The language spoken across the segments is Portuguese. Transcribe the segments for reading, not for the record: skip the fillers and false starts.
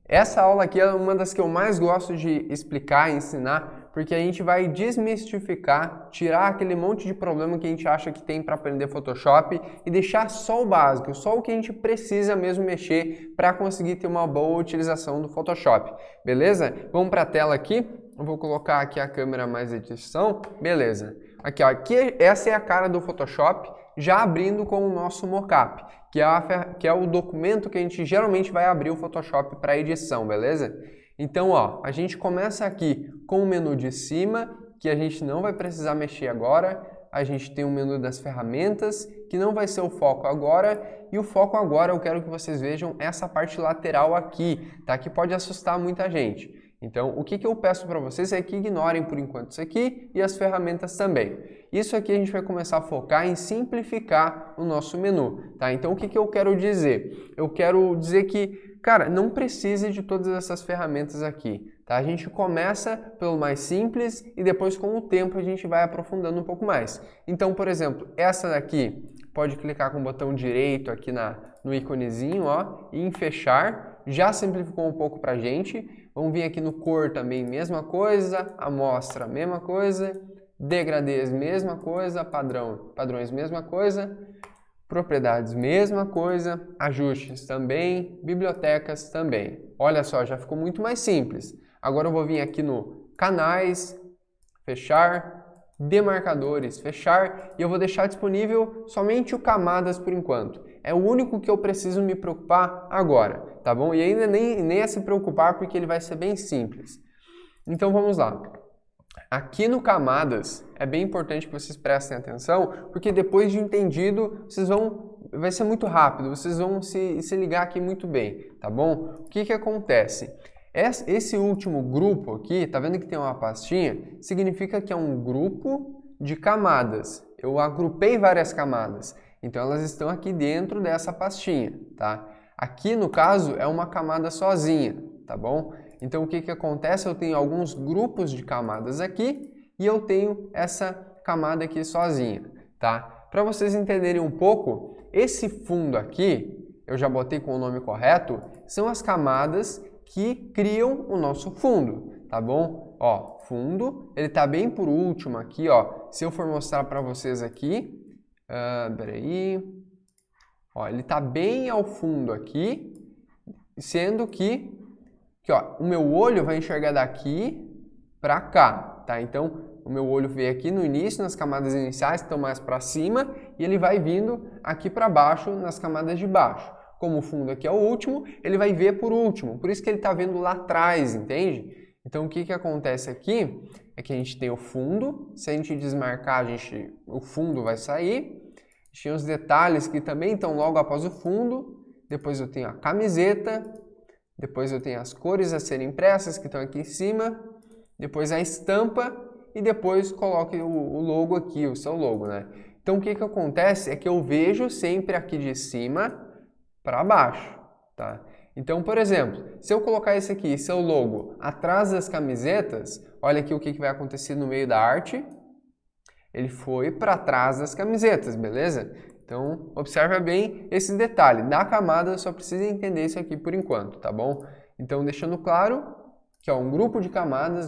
Essa aula aqui é uma das que eu mais gosto de explicar e ensinar, porque a gente vai desmistificar, tirar aquele monte de problema que a gente acha que tem para aprender Photoshop e deixar só o básico, só o que a gente precisa mesmo mexer para conseguir ter uma boa utilização do Photoshop, beleza? Vamos para a tela aqui, eu vou colocar aqui a câmera mais edição, beleza. Aqui, ó, essa é a cara do Photoshop, já abrindo com o nosso mockup, que é o documento que a gente geralmente vai abrir o Photoshop para edição, beleza? Então, ó, a gente começa aqui com o menu de cima, que a gente não vai precisar mexer agora. A gente tem o menu das ferramentas, que não vai ser o foco agora. E o foco agora, eu quero que vocês vejam essa parte lateral aqui, tá? Que pode assustar muita gente. Então, o que eu peço para vocês é que ignorem por enquanto isso aqui e as ferramentas também. Isso aqui a gente vai começar a focar em simplificar o nosso menu, tá? Então, o que eu quero dizer? Eu quero dizer que, cara, não precisa de todas essas ferramentas aqui, tá? A gente começa pelo mais simples e depois, com o tempo, a gente vai aprofundando um pouco mais. Então, por exemplo, essa daqui, pode clicar com o botão direito aqui no íconezinho, ó, e em fechar, já simplificou um pouco pra gente. Vamos vir aqui no cor também, mesma coisa, amostra, mesma coisa, degradês, mesma coisa, padrões, mesma coisa, propriedades, mesma coisa, ajustes também, bibliotecas também. Olha só, já ficou muito mais simples. Agora eu vou vir aqui no canais, fechar, demarcadores, fechar, e eu vou deixar disponível somente o camadas por enquanto. É o único que eu preciso me preocupar agora, tá bom? E ainda nem é se preocupar porque ele vai ser bem simples. Então vamos lá. Aqui no camadas é bem importante que vocês prestem atenção, porque depois de entendido, vai ser muito rápido, vocês vão se ligar aqui muito bem, tá bom? O que acontece? Esse último grupo aqui, tá vendo que tem uma pastinha? Significa que é um grupo de camadas. Eu agrupei várias camadas, então elas estão aqui dentro dessa pastinha, tá? Aqui, no caso, é uma camada sozinha, tá bom? Então, o que acontece? Eu tenho alguns grupos de camadas aqui e eu tenho essa camada aqui sozinha, tá? Para vocês entenderem um pouco, esse fundo aqui, eu já botei com o nome correto, são as camadas que criam o nosso fundo, tá bom? Ó, fundo, ele tá bem por último aqui, ó. Se eu for mostrar para vocês aqui, peraí, ó, ele tá bem ao fundo aqui, sendo que ó, o meu olho vai enxergar daqui para cá, tá? Então, o meu olho veio aqui no início, nas camadas iniciais, que estão mais para cima, e ele vai vindo aqui para baixo, nas camadas de baixo. Como o fundo aqui é o último, ele vai ver por último, por isso que ele está vendo lá atrás, entende? Então, o que acontece aqui é que a gente tem o fundo, se a gente desmarcar, o fundo vai sair, tem os detalhes que também estão logo após o fundo, depois eu tenho a camiseta, depois eu tenho as cores a serem impressas que estão aqui em cima, depois a estampa e depois coloque o logo aqui, o seu logo, né? Então o que acontece é que eu vejo sempre aqui de cima para baixo, tá? Então, por exemplo, se eu colocar esse aqui, seu logo, atrás das camisetas, olha aqui o que vai acontecer no meio da arte. Ele foi para trás das camisetas, beleza? Então, observa bem esse detalhe. Da camada, só precisa entender isso aqui por enquanto, tá bom? Então, deixando claro que é um grupo de camadas,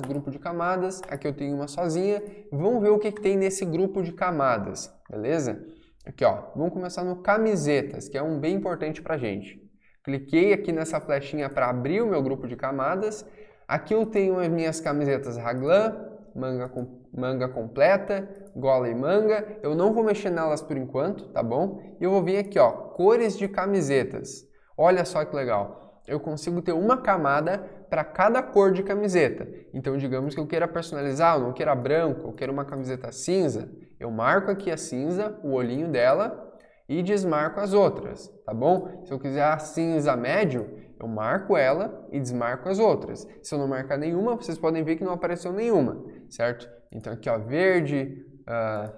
aqui eu tenho uma sozinha. Vamos ver o que tem nesse grupo de camadas, beleza? Aqui, ó, vamos começar no camisetas, que é um bem importante pra gente. Cliquei aqui nessa flechinha para abrir o meu grupo de camadas. Aqui eu tenho as minhas camisetas raglan, manga completa, gola e manga. Eu não vou mexer nelas por enquanto, tá bom? E eu vou vir aqui, ó, cores de camisetas. Olha só que legal. Eu consigo ter uma camada para cada cor de camiseta. Então, digamos que eu queira personalizar, eu não queira branco, eu quero uma camiseta cinza. Eu marco aqui a cinza, o olhinho dela, e desmarco as outras, tá bom? Se eu quiser a cinza médio, eu marco ela e desmarco as outras. Se eu não marcar nenhuma, vocês podem ver que não apareceu nenhuma, certo? Então aqui, ó, verde,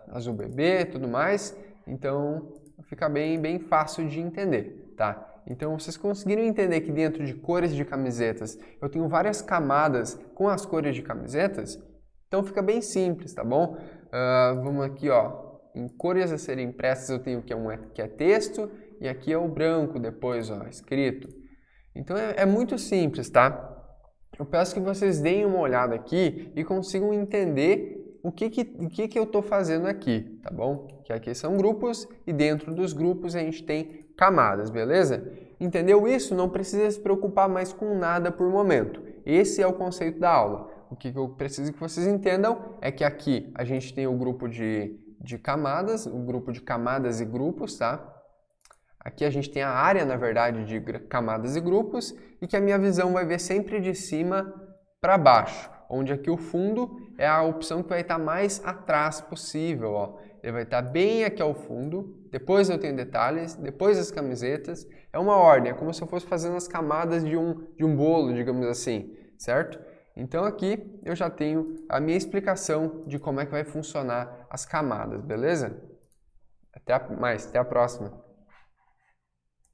azul bebê, tudo mais. Então fica bem fácil de entender, tá? Então vocês conseguiram entender que dentro de cores de camisetas eu tenho várias camadas com as cores de camisetas? Então fica bem simples, tá bom? Vamos aqui, ó. Em cores a serem impressas eu tenho que é texto e aqui é o branco depois, ó, escrito. Então é muito simples, tá? Eu peço que vocês deem uma olhada aqui e consigam entender o que eu estou fazendo aqui, tá bom? Que aqui são grupos e dentro dos grupos a gente tem camadas, beleza? Entendeu isso? Não precisa se preocupar mais com nada por momento. Esse é o conceito da aula. O que eu preciso que vocês entendam é que aqui a gente tem o grupo de camadas, o grupo de camadas e grupos, tá? Aqui a gente tem a área, na verdade, de camadas e grupos e que a minha visão vai ver sempre de cima para baixo, onde aqui o fundo é a opção que vai estar mais atrás possível, ó. Ele vai estar bem aqui ao fundo, depois eu tenho detalhes, depois as camisetas. É uma ordem, é como se eu fosse fazendo as camadas de um bolo, digamos assim, certo? Então aqui eu já tenho a minha explicação de como é que vai funcionar as camadas, beleza? Até a próxima!